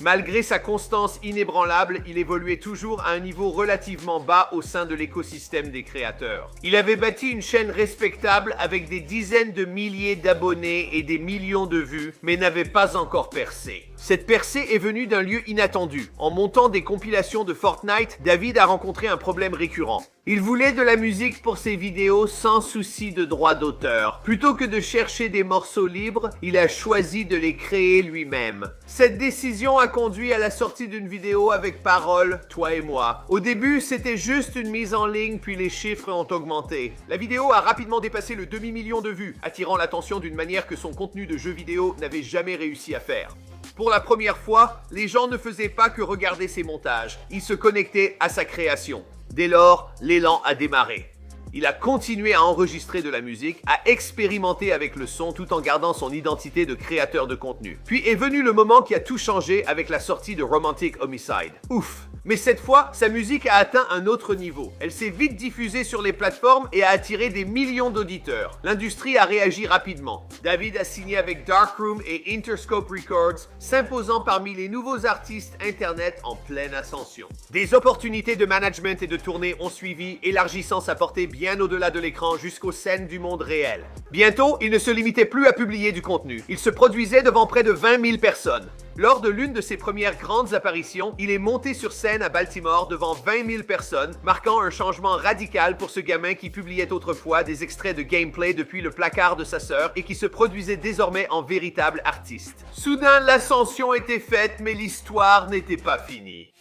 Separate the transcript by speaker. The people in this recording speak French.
Speaker 1: Malgré sa constance inébranlable, il évoluait toujours à un niveau relativement bas au sein de l'écosystème des créateurs. Il avait bâti une chaîne respectable avec des dizaines de milliers d'abonnés et des millions de vues, mais n'avait pas encore percé. Cette percée est venue d'un lieu inattendu. En montant des compilations de Fortnite, David a rencontré un problème récurrent. Il voulait de la musique pour ses vidéos sans souci de droit d'auteur. Plutôt que de chercher des morceaux libres, il a choisi de les créer lui-même. Cette décision a conduit à la sortie d'une vidéo avec paroles, toi et moi. Au début, c'était juste une mise en ligne, puis les chiffres ont augmenté. La vidéo a rapidement dépassé le demi-million de vues, attirant l'attention d'une manière que son contenu de jeu vidéo n'avait jamais réussi à faire. Pour la première fois, les gens ne faisaient pas que regarder ses montages, ils se connectaient à sa création. Dès lors, l'élan a démarré. Il a continué à enregistrer de la musique, à expérimenter avec le son tout en gardant son identité de créateur de contenu. Puis est venu le moment qui a tout changé avec la sortie de Romantic Homicide. Ouf! Mais cette fois, sa musique a atteint un autre niveau. Elle s'est vite diffusée sur les plateformes et a attiré des millions d'auditeurs. L'industrie a réagi rapidement. David a signé avec Darkroom et Interscope Records, s'imposant parmi les nouveaux artistes Internet en pleine ascension. Des opportunités de management et de tournée ont suivi, élargissant sa portée bien au-delà de l'écran jusqu'aux scènes du monde réel. Bientôt, il ne se limitait plus à publier du contenu. Il se produisait devant près de 20 000 personnes. Lors de l'une de ses premières grandes apparitions, il est monté sur scène à Baltimore devant 20 000 personnes, marquant un changement radical pour ce gamin qui publiait autrefois des extraits de gameplay depuis le placard de sa sœur et qui se produisait désormais en véritable artiste. Soudain, l'ascension était faite, mais l'histoire n'était pas finie.